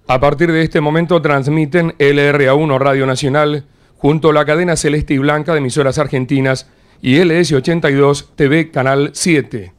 A partir de este momento transmiten LRA1 Radio Nacional junto a la cadena Celeste y Blanca de emisoras argentinas y LS82 TV Canal 7.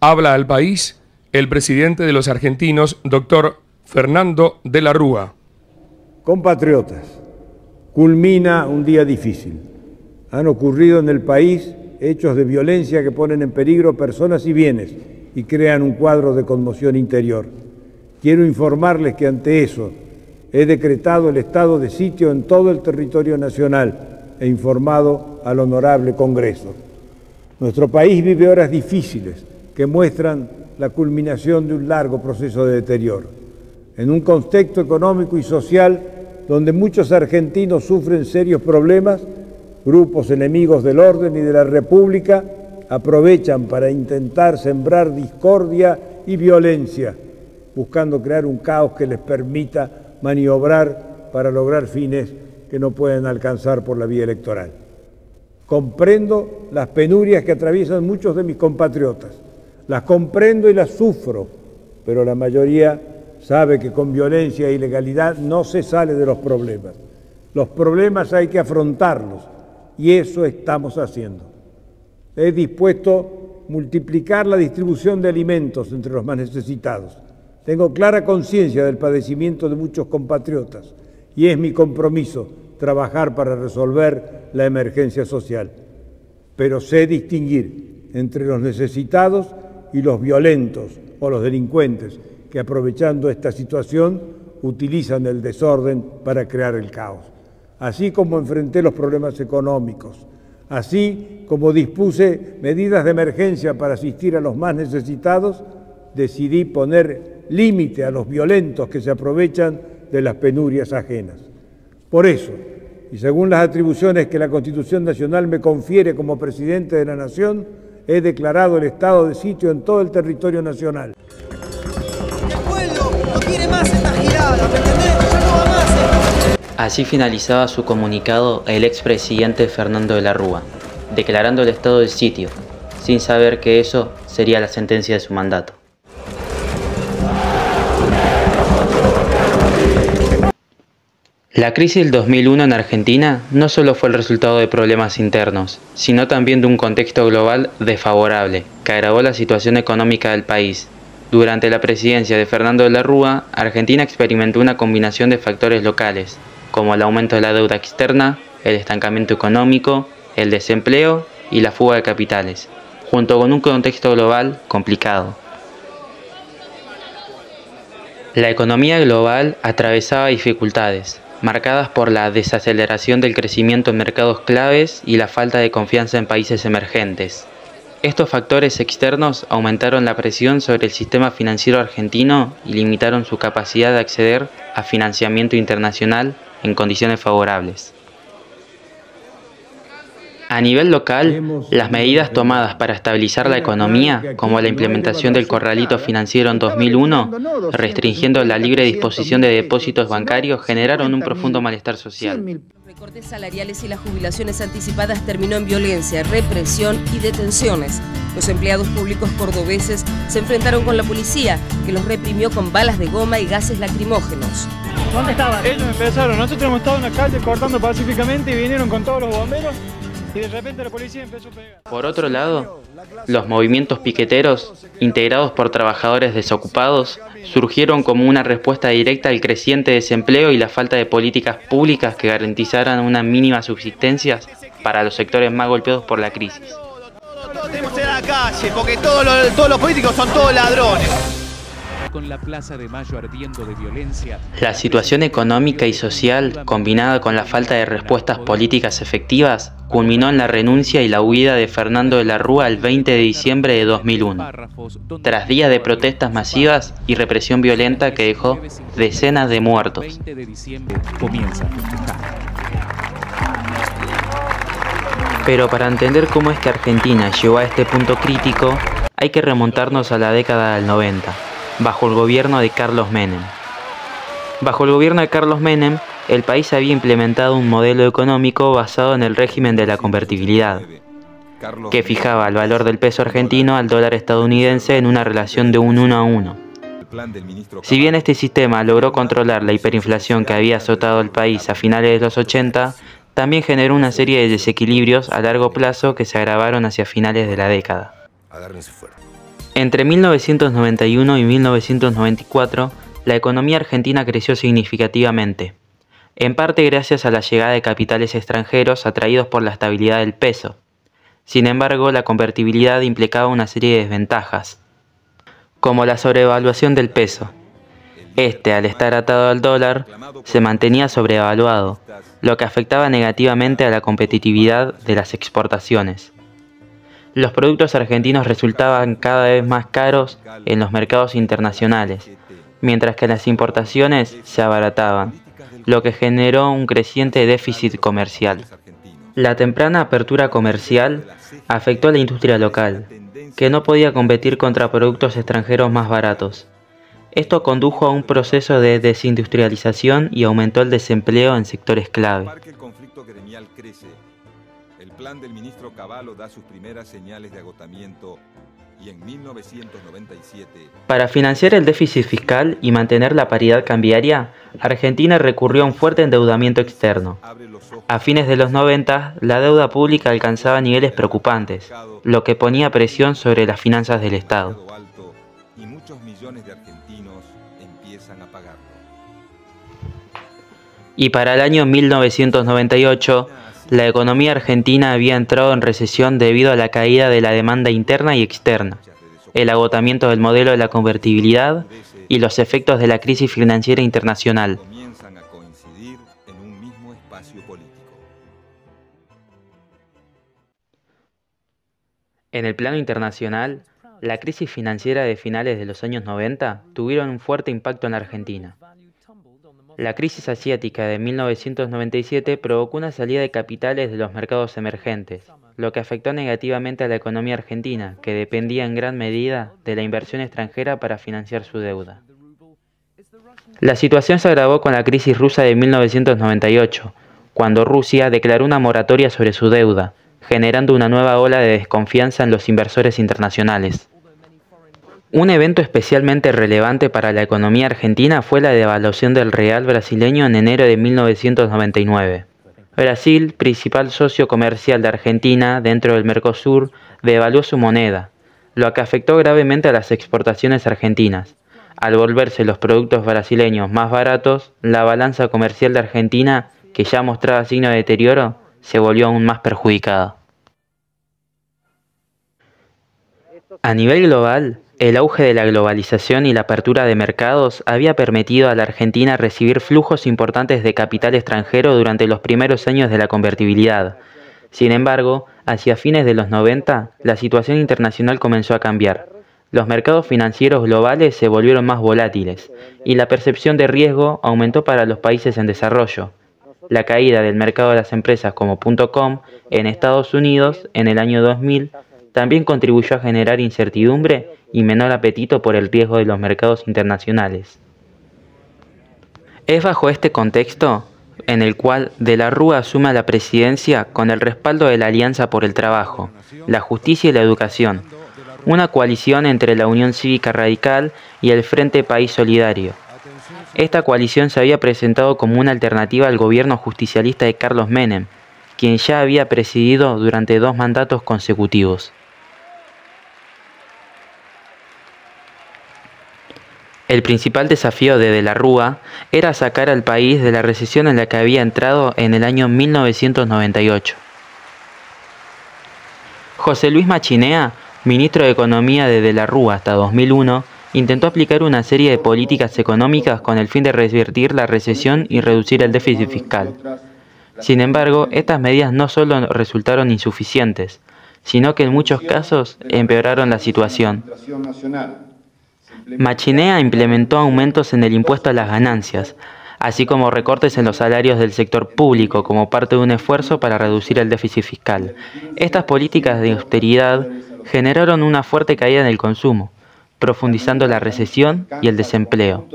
Habla al país el presidente de los argentinos, doctor Fernando de la Rúa. Compatriotas, culmina un día difícil. Han ocurrido en el país hechos de violencia que ponen en peligro personas y bienes y crean un cuadro de conmoción interior. Quiero informarles que ante eso he decretado el estado de sitio en todo el territorio nacional e informado al Honorable Congreso. Nuestro país vive horas difíciles que muestran la culminación de un largo proceso de deterioro. En un contexto económico y social donde muchos argentinos sufren serios problemas, grupos enemigos del orden y de la República aprovechan para intentar sembrar discordia y violencia, buscando crear un caos que les permita maniobrar para lograr fines que no pueden alcanzar por la vía electoral. Comprendo las penurias que atraviesan muchos de mis compatriotas, las comprendo y las sufro, pero la mayoría sabe que con violencia e ilegalidad no se sale de los problemas. Los problemas hay que afrontarlos y eso estamos haciendo. He dispuesto a multiplicar la distribución de alimentos entre los más necesitados. Tengo clara conciencia del padecimiento de muchos compatriotas y es mi compromiso trabajar para resolver la emergencia social. Pero sé distinguir entre los necesitados y los violentos o los delincuentes que, aprovechando esta situación, utilizan el desorden para crear el caos. Así como enfrenté los problemas económicos, así como dispuse medidas de emergencia para asistir a los más necesitados, decidí poner límite a los violentos que se aprovechan de las penurias ajenas. Por eso, y según las atribuciones que la Constitución Nacional me confiere como presidente de la Nación, he declarado el estado de sitio en todo el territorio nacional. El pueblo no quiere más esta girada, ¿me entendés? Ya no va más. Así finalizaba su comunicado el expresidente Fernando de la Rúa, declarando el estado de sitio, sin saber que eso sería la sentencia de su mandato. La crisis del 2001 en Argentina no solo fue el resultado de problemas internos, sino también de un contexto global desfavorable, que agravó la situación económica del país. Durante la presidencia de Fernando de la Rúa, Argentina experimentó una combinación de factores locales, como el aumento de la deuda externa, el estancamiento económico, el desempleo y la fuga de capitales, junto con un contexto global complicado. La economía global atravesaba dificultades, marcadas por la desaceleración del crecimiento en mercados claves y la falta de confianza en países emergentes. Estos factores externos aumentaron la presión sobre el sistema financiero argentino y limitaron su capacidad de acceder a financiamiento internacional en condiciones favorables. A nivel local, las medidas tomadas para estabilizar la economía, como la implementación del corralito financiero en 2001, restringiendo la libre disposición de depósitos bancarios, generaron un profundo malestar social. Los recortes salariales y las jubilaciones anticipadas terminó en violencia, represión y detenciones. Los empleados públicos cordobeses se enfrentaron con la policía, que los reprimió con balas de goma y gases lacrimógenos. ¿Dónde estaban? Ellos empezaron, nosotros hemos estado en la calle cortando pacíficamente y vinieron con todos los bomberos. Y de repente la policía empezó a pegar. Por otro lado, los movimientos piqueteros, integrados por trabajadores desocupados, surgieron como una respuesta directa al creciente desempleo y la falta de políticas públicas que garantizaran una mínima subsistencia para los sectores más golpeados por la crisis. Todos tenemos que ir a la calle, porque todos los políticos son todos ladrones. Con la Plaza de Mayo ardiendo de violencia. La situación económica y social, combinada con la falta de respuestas políticas efectivas, culminó en la renuncia y la huida de Fernando de la Rúa el 20 de diciembre de 2001, tras días de protestas masivas y represión violenta que dejó decenas de muertos. El 20 de diciembre comienza a festejar. Pero para entender cómo es que Argentina llegó a este punto crítico, hay que remontarnos a la década del 90. Bajo el gobierno de Carlos Menem. Bajo el gobierno de Carlos Menem, el país había implementado un modelo económico basado en el régimen de la convertibilidad, que fijaba el valor del peso argentino al dólar estadounidense en una relación de un 1 a 1. Si bien este sistema logró controlar la hiperinflación que había azotado el país a finales de los 80, también generó una serie de desequilibrios a largo plazo que se agravaron hacia finales de la década. Entre 1991 y 1994, la economía argentina creció significativamente, en parte gracias a la llegada de capitales extranjeros atraídos por la estabilidad del peso. Sin embargo, la convertibilidad implicaba una serie de desventajas, como la sobrevaluación del peso. Este, al estar atado al dólar, se mantenía sobrevaluado, lo que afectaba negativamente a la competitividad de las exportaciones. Los productos argentinos resultaban cada vez más caros en los mercados internacionales, mientras que las importaciones se abarataban, lo que generó un creciente déficit comercial. La temprana apertura comercial afectó a la industria local, que no podía competir contra productos extranjeros más baratos. Esto condujo a un proceso de desindustrialización y aumentó el desempleo en sectores clave. El plan del ministro Cavallo da sus primeras señales de agotamiento y en 1997... Para financiar el déficit fiscal y mantener la paridad cambiaria, Argentina recurrió a un fuerte endeudamiento externo. A fines de los 90, la deuda pública alcanzaba niveles preocupantes, lo que ponía presión sobre las finanzas del Estado. Y muchos millones de argentinos empiezan a pagarlo. Y para el año 1998, la economía argentina había entrado en recesión debido a la caída de la demanda interna y externa, el agotamiento del modelo de la convertibilidad y los efectos de la crisis financiera internacional. Comienzan a coincidir en un mismo espacio político. En el plano internacional, la crisis financiera de finales de los años 90 tuvieron un fuerte impacto en la Argentina. La crisis asiática de 1997 provocó una salida de capitales de los mercados emergentes, lo que afectó negativamente a la economía argentina, que dependía en gran medida de la inversión extranjera para financiar su deuda. La situación se agravó con la crisis rusa de 1998, cuando Rusia declaró una moratoria sobre su deuda, generando una nueva ola de desconfianza en los inversores internacionales. Un evento especialmente relevante para la economía argentina fue la devaluación del real brasileño en enero de 1999. Brasil, principal socio comercial de Argentina dentro del Mercosur, devaluó su moneda, lo que afectó gravemente a las exportaciones argentinas. Al volverse los productos brasileños más baratos, la balanza comercial de Argentina, que ya mostraba signos de deterioro, se volvió aún más perjudicada. A nivel global, el auge de la globalización y la apertura de mercados había permitido a la Argentina recibir flujos importantes de capital extranjero durante los primeros años de la convertibilidad. Sin embargo, hacia fines de los 90, la situación internacional comenzó a cambiar. Los mercados financieros globales se volvieron más volátiles y la percepción de riesgo aumentó para los países en desarrollo. La caída del mercado de las empresas como .com en Estados Unidos en el año 2000 también contribuyó a generar incertidumbre y menor apetito por el riesgo de los mercados internacionales. Es bajo este contexto en el cual De la Rúa asume la presidencia con el respaldo de la Alianza por el Trabajo, la Justicia y la Educación, una coalición entre la Unión Cívica Radical y el Frente País Solidario. Esta coalición se había presentado como una alternativa al gobierno justicialista de Carlos Menem, quien ya había presidido durante 2 mandatos consecutivos. El principal desafío de la Rúa era sacar al país de la recesión en la que había entrado en el año 1998. José Luis Machinea, ministro de Economía de la Rúa hasta 2001, intentó aplicar una serie de políticas económicas con el fin de revertir la recesión y reducir el déficit fiscal. Sin embargo, estas medidas no solo resultaron insuficientes, sino que en muchos casos empeoraron la situación. Machinea implementó aumentos en el impuesto a las ganancias, así como recortes en los salarios del sector público como parte de un esfuerzo para reducir el déficit fiscal. Estas políticas de austeridad generaron una fuerte caída en el consumo, profundizando la recesión y el desempleo.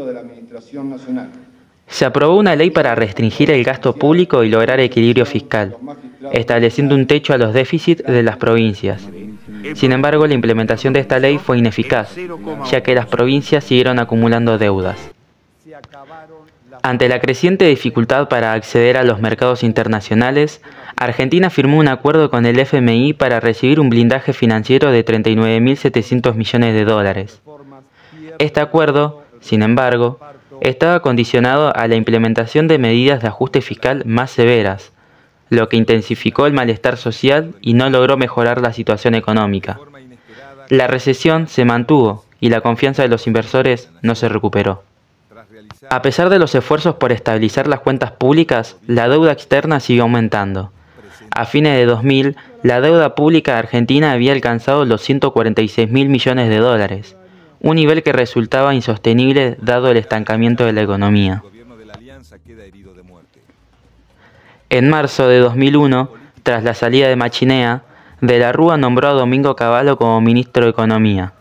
Se aprobó una ley para restringir el gasto público y lograr equilibrio fiscal, estableciendo un techo a los déficits de las provincias. Sin embargo, la implementación de esta ley fue ineficaz, ya que las provincias siguieron acumulando deudas. Ante la creciente dificultad para acceder a los mercados internacionales, Argentina firmó un acuerdo con el FMI para recibir un blindaje financiero de 39.700 millones de dólares. Este acuerdo, sin embargo, estaba condicionado a la implementación de medidas de ajuste fiscal más severas, lo que intensificó el malestar social y no logró mejorar la situación económica. La recesión se mantuvo y la confianza de los inversores no se recuperó. A pesar de los esfuerzos por estabilizar las cuentas públicas, la deuda externa siguió aumentando. A fines de 2000, la deuda pública argentina había alcanzado los 146.000 millones de dólares, un nivel que resultaba insostenible dado el estancamiento de la economía. En marzo de 2001, tras la salida de Machinea, De la Rúa nombró a Domingo Cavallo como ministro de Economía.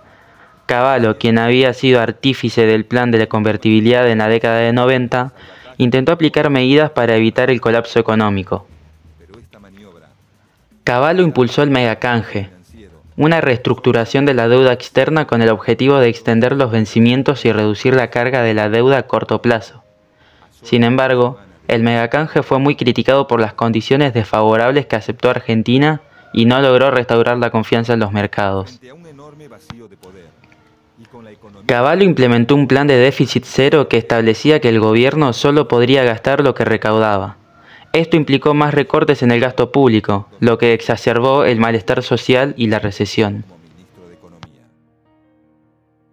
Cavallo, quien había sido artífice del plan de la convertibilidad en la década de 90, intentó aplicar medidas para evitar el colapso económico. Cavallo impulsó el megacanje, una reestructuración de la deuda externa con el objetivo de extender los vencimientos y reducir la carga de la deuda a corto plazo. Sin embargo, el megacanje fue muy criticado por las condiciones desfavorables que aceptó Argentina y no logró restaurar la confianza en los mercados. Cavallo implementó un plan de déficit cero que establecía que el gobierno solo podría gastar lo que recaudaba. Esto implicó más recortes en el gasto público, lo que exacerbó el malestar social y la recesión.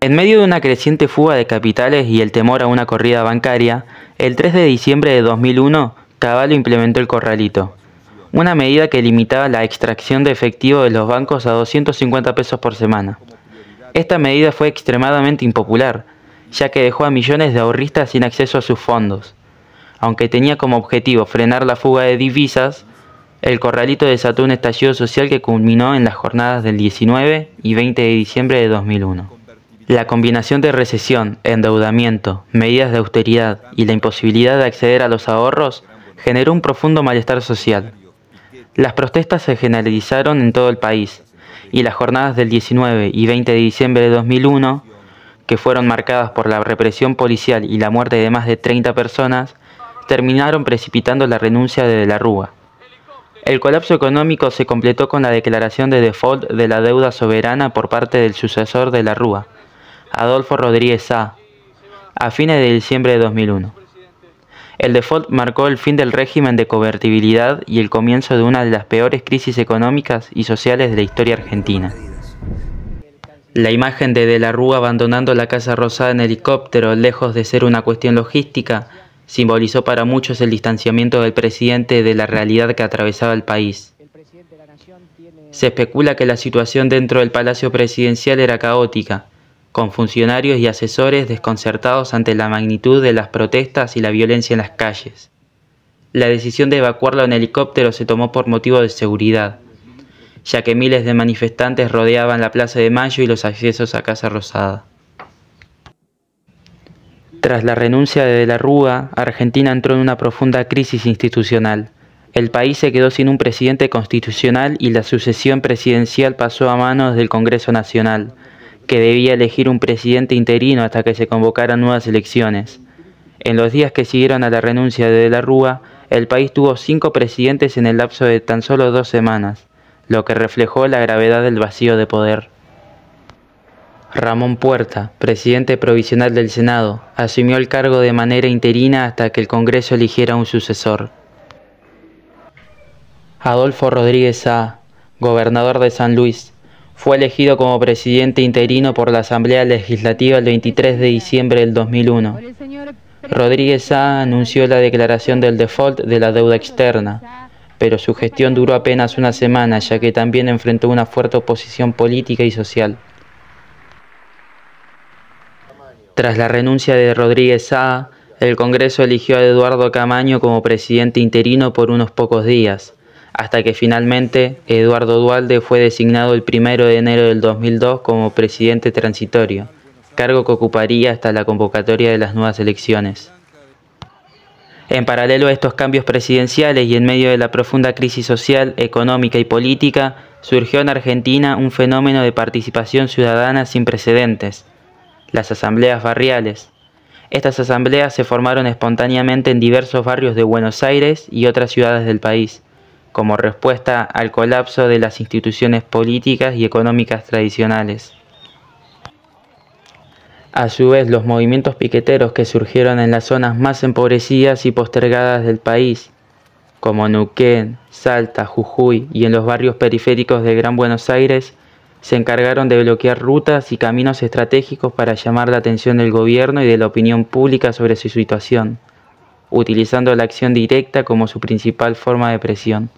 En medio de una creciente fuga de capitales y el temor a una corrida bancaria, el 3 de diciembre de 2001, Cavallo implementó el corralito, una medida que limitaba la extracción de efectivo de los bancos a 250 pesos por semana. Esta medida fue extremadamente impopular, ya que dejó a millones de ahorristas sin acceso a sus fondos. Aunque tenía como objetivo frenar la fuga de divisas, el corralito desató un estallido social que culminó en las jornadas del 19 y 20 de diciembre de 2001. La combinación de recesión, endeudamiento, medidas de austeridad y la imposibilidad de acceder a los ahorros generó un profundo malestar social. Las protestas se generalizaron en todo el país, y las jornadas del 19 y 20 de diciembre de 2001, que fueron marcadas por la represión policial y la muerte de más de 30 personas, terminaron precipitando la renuncia de la Rúa. El colapso económico se completó con la declaración de default de la deuda soberana por parte del sucesor de la Rúa, Adolfo Rodríguez Saa, a fines de diciembre de 2001. El default marcó el fin del régimen de convertibilidad y el comienzo de una de las peores crisis económicas y sociales de la historia argentina. La imagen de la Rúa abandonando la Casa Rosada en helicóptero, lejos de ser una cuestión logística, simbolizó para muchos el distanciamiento del presidente de la realidad que atravesaba el país. Se especula que la situación dentro del Palacio Presidencial era caótica, con funcionarios y asesores desconcertados ante la magnitud de las protestas y la violencia en las calles. La decisión de evacuarlo en helicóptero se tomó por motivo de seguridad, ya que miles de manifestantes rodeaban la Plaza de Mayo y los accesos a Casa Rosada. Tras la renuncia de la Rúa, Argentina entró en una profunda crisis institucional. El país se quedó sin un presidente constitucional y la sucesión presidencial pasó a manos del Congreso Nacional, que debía elegir un presidente interino hasta que se convocaran nuevas elecciones. En los días que siguieron a la renuncia de la Rúa, el país tuvo 5 presidentes en el lapso de tan solo 2 semanas, lo que reflejó la gravedad del vacío de poder. Ramón Puerta, presidente provisional del Senado, asumió el cargo de manera interina hasta que el Congreso eligiera un sucesor. Adolfo Rodríguez Saa, gobernador de San Luis, fue elegido como presidente interino por la Asamblea Legislativa el 23 de diciembre del 2001. Rodríguez Saa anunció la declaración del default de la deuda externa, pero su gestión duró apenas una semana, ya que también enfrentó una fuerte oposición política y social. Tras la renuncia de Rodríguez Saa, el Congreso eligió a Eduardo Camaño como presidente interino por unos pocos días, hasta que finalmente Eduardo Duhalde fue designado el 1 de enero del 2002 como presidente transitorio, cargo que ocuparía hasta la convocatoria de las nuevas elecciones. En paralelo a estos cambios presidenciales y en medio de la profunda crisis social, económica y política, surgió en Argentina un fenómeno de participación ciudadana sin precedentes, las asambleas barriales. Estas asambleas se formaron espontáneamente en diversos barrios de Buenos Aires y otras ciudades del país, como respuesta al colapso de las instituciones políticas y económicas tradicionales. A su vez, los movimientos piqueteros que surgieron en las zonas más empobrecidas y postergadas del país, como Neuquén, Salta, Jujuy y en los barrios periféricos de Gran Buenos Aires, se encargaron de bloquear rutas y caminos estratégicos para llamar la atención del gobierno y de la opinión pública sobre su situación, utilizando la acción directa como su principal forma de presión.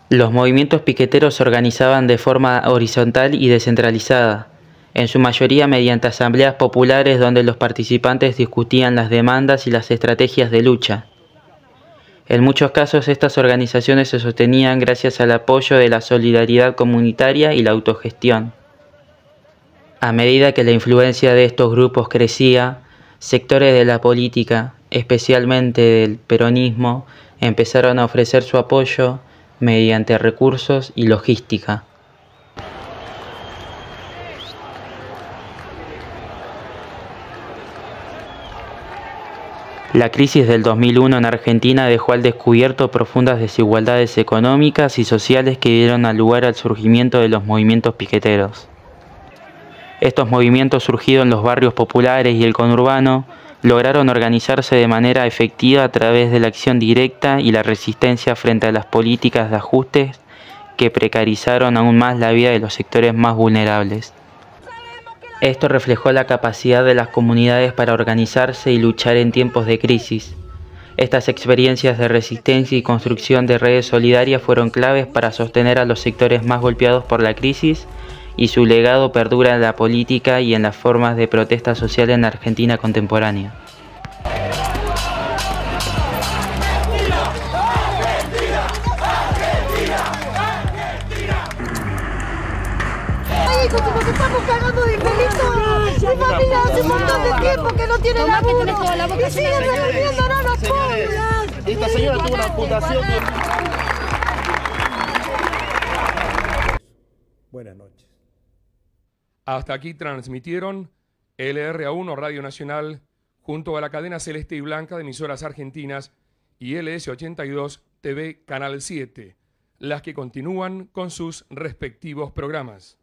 Los movimientos piqueteros se organizaban de forma horizontal y descentralizada, en su mayoría mediante asambleas populares donde los participantes discutían las demandas y las estrategias de lucha. En muchos casos estas organizaciones se sostenían gracias al apoyo de la solidaridad comunitaria y la autogestión. A medida que la influencia de estos grupos crecía, sectores de la política, especialmente del peronismo, empezaron a ofrecer su apoyo mediante recursos y logística. La crisis del 2001 en Argentina dejó al descubierto profundas desigualdades económicas y sociales que dieron lugar al surgimiento de los movimientos piqueteros. Estos movimientos surgidos en los barrios populares y el conurbano lograron organizarse de manera efectiva a través de la acción directa y la resistencia frente a las políticas de ajustes que precarizaron aún más la vida de los sectores más vulnerables. Esto reflejó la capacidad de las comunidades para organizarse y luchar en tiempos de crisis. Estas experiencias de resistencia y construcción de redes solidarias fueron claves para sostener a los sectores más golpeados por la crisis, y su legado perdura en la política y en las formas de protesta social en la Argentina contemporánea. Nos estamos cagando de infelitos. Mi familia hace un montón de tiempo que no tiene laburo y siguen reprimiendo a los pobres. Esta señora tuvo una fundación. Buenas noches. Hasta aquí transmitieron LRA1 Radio Nacional junto a la cadena Celeste y Blanca de emisoras argentinas y LS82 TV Canal 7, las que continúan con sus respectivos programas.